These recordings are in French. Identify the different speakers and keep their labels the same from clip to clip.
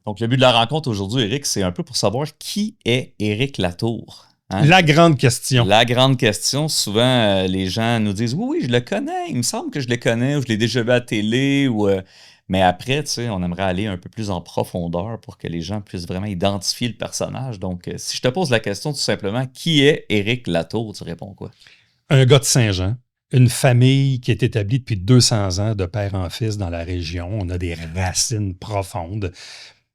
Speaker 1: Donc, le but de la rencontre aujourd'hui, Éric, c'est un peu pour savoir qui est Éric Latour. Hein?
Speaker 2: La grande question.
Speaker 1: La grande question. Souvent, les gens nous disent « Oui, je le connais. Il me semble que je le connais ou je l'ai déjà vu à la télé. » Mais après, tu sais, on aimerait aller un peu plus en profondeur pour que les gens puissent vraiment identifier le personnage. Donc, si je te pose la question tout simplement, qui est Éric Latour, tu réponds quoi?
Speaker 2: Un gars de Saint-Jean. Une famille qui est établie depuis 200 ans de père en fils dans la région. On a des racines profondes.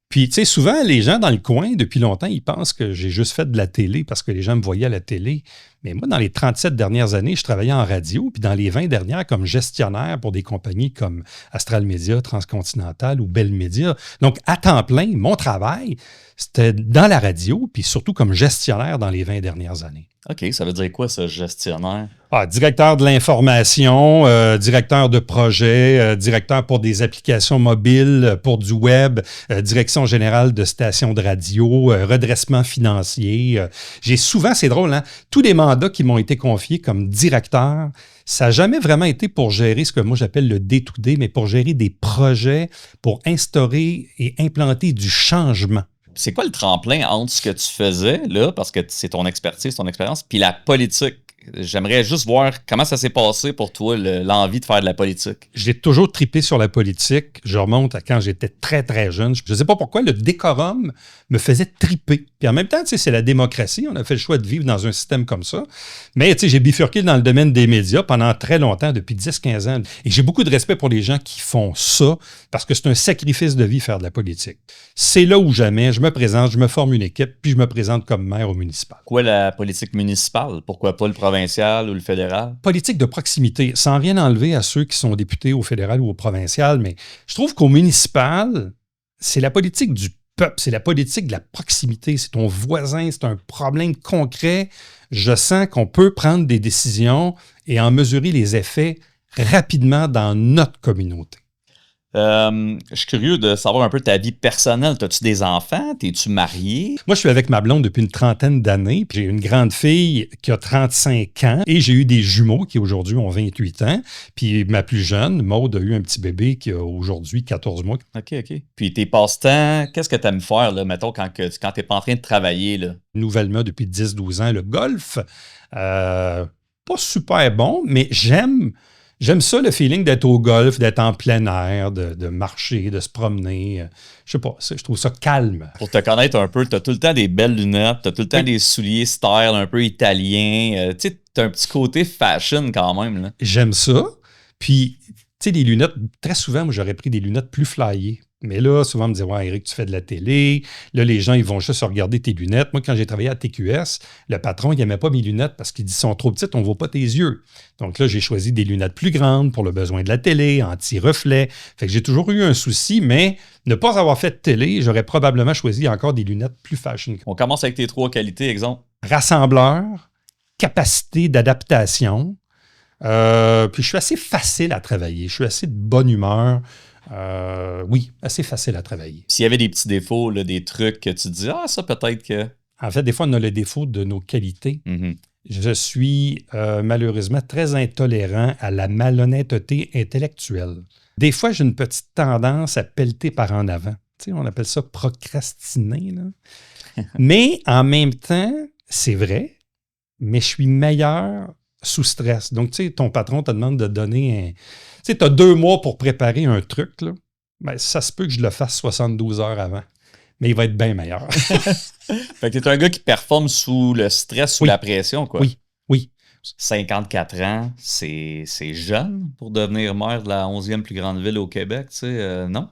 Speaker 2: Puis, tu sais, souvent, les gens dans le coin, depuis longtemps, ils pensent que j'ai juste fait de la télé parce que les gens me voyaient à la télé. Mais moi, dans les 37 dernières années, je travaillais en radio, puis dans les 20 dernières, comme gestionnaire pour des compagnies comme Astral Media, Transcontinental ou Bell Media. Donc, à temps plein, mon travail, c'était dans la radio, puis surtout comme gestionnaire dans les 20 dernières années.
Speaker 1: OK, ça veut dire quoi, ce gestionnaire?
Speaker 2: Directeur de l'information, directeur de projet, directeur pour des applications mobiles, pour du web, direction générale de stations de radio, redressement financier. J'ai souvent, c'est drôle, hein, tous les mandats qui m'ont été confiés comme directeur, ça n'a jamais vraiment été pour gérer ce que moi j'appelle le day-to-day, mais pour gérer des projets, pour instaurer et implanter du changement.
Speaker 1: C'est quoi le tremplin entre ce que tu faisais, là, parce que c'est ton expertise, ton expérience, puis la politique? J'aimerais juste voir comment ça s'est passé pour toi, l'envie de faire de la politique.
Speaker 2: J'ai toujours tripé sur la politique. Je remonte à quand j'étais très, très jeune. Je ne sais pas pourquoi le décorum me faisait triper. Puis en même temps, tu sais, c'est la démocratie. On a fait le choix de vivre dans un système comme ça. Mais tu sais, j'ai bifurqué dans le domaine des médias pendant très longtemps, depuis 10-15 ans. Et j'ai beaucoup de respect pour les gens qui font ça parce que c'est un sacrifice de vie faire de la politique. C'est là où jamais je me présente, je me forme une équipe, puis je me présente comme maire au municipal.
Speaker 1: Pourquoi la politique municipale? Pourquoi pas le provincial ou le fédéral?
Speaker 2: Politique de proximité, sans rien enlever à ceux qui sont députés au fédéral ou au provincial, mais je trouve qu'au municipal, c'est la politique du peuple, c'est la politique de la proximité, c'est ton voisin, c'est un problème concret. Je sens qu'on peut prendre des décisions et en mesurer les effets rapidement dans notre communauté.
Speaker 1: Je suis curieux de savoir un peu ta vie personnelle. As-tu des enfants? T'es-tu marié?
Speaker 2: Moi, je suis avec ma blonde depuis une trentaine d'années. Puis j'ai une grande fille qui a 35 ans et j'ai eu des jumeaux qui aujourd'hui ont 28 ans. Puis ma plus jeune, Maude, a eu un petit bébé qui a aujourd'hui 14 mois.
Speaker 1: OK. Puis tes passe-temps, qu'est-ce que tu aimes faire, là, mettons, quand tu n'es pas en train de travailler, là?
Speaker 2: Nouvellement, depuis 10-12 ans, le golf. Pas super bon, mais j'aime ça, le feeling d'être au golf, d'être en plein air, de marcher, de se promener. Je sais pas, je trouve ça calme.
Speaker 1: Pour te connaître un peu, tu as tout le temps des belles lunettes, tu as tout le temps des souliers style un peu italiens. Tu sais, tu as un petit côté fashion quand même, là.
Speaker 2: J'aime ça. Puis, tu sais, les lunettes, très souvent, moi, j'aurais pris des lunettes plus flyées. Mais là, souvent, on me dit « Ouais, Éric, tu fais de la télé. » Là, les gens, ils vont juste regarder tes lunettes. Moi, quand j'ai travaillé à TQS, le patron, il n'aimait pas mes lunettes parce qu'il dit « Sont trop petites, on ne voit pas tes yeux. » Donc là, j'ai choisi des lunettes plus grandes pour le besoin de la télé, anti-reflet. Fait que j'ai toujours eu un souci, mais ne pas avoir fait de télé, j'aurais probablement choisi encore des lunettes plus fashion.
Speaker 1: On commence avec tes 3 qualités, exemple.
Speaker 2: Rassembleur, capacité d'adaptation. Puis je suis assez facile à travailler. Je suis assez de bonne humeur. Oui, assez facile à travailler.
Speaker 1: S'il y avait des petits défauts, là, des trucs que tu te dis « Ah, ça peut-être que... »
Speaker 2: En fait, des fois, on a le défaut de nos qualités.
Speaker 1: Mm-hmm.
Speaker 2: Je suis malheureusement très intolérant à la malhonnêteté intellectuelle. Des fois, j'ai une petite tendance à pelleter par en avant. Tu sais, on appelle ça procrastiner, là. Mais en même temps, c'est vrai, mais je suis meilleur sous stress. Donc, tu sais, ton patron te demande de donner un... Tu sais, tu as 2 mois pour préparer un truc, là. Ben, ça se peut que je le fasse 72 heures avant. Mais il va être bien meilleur.
Speaker 1: Fait que t'es un gars qui performe sous le stress, sous la pression, quoi.
Speaker 2: Oui.
Speaker 1: 54 ans, c'est jeune pour devenir maire de la 11e plus grande ville au Québec, tu sais, non?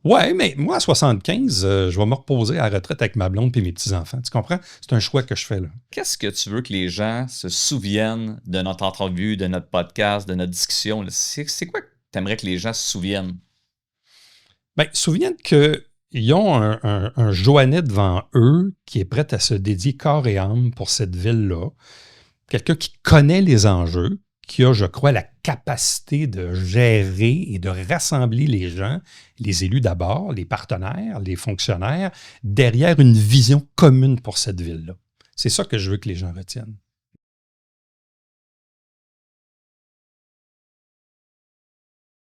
Speaker 2: Ouais, mais moi, à 75, je vais me reposer à la retraite avec ma blonde et mes petits-enfants. Tu comprends? C'est un choix que je fais là.
Speaker 1: Qu'est-ce que tu veux que les gens se souviennent de notre entrevue, de notre podcast, de notre discussion? C'est quoi que tu aimerais que les gens se souviennent?
Speaker 2: Bien, souviennent qu'ils ont un Joannet devant eux qui est prêt à se dédier corps et âme pour cette ville-là. Quelqu'un qui connaît les enjeux, qui a, je crois, la capacité de gérer et de rassembler les gens, les élus d'abord, les partenaires, les fonctionnaires, derrière une vision commune pour cette ville-là. C'est ça que je veux que les gens retiennent.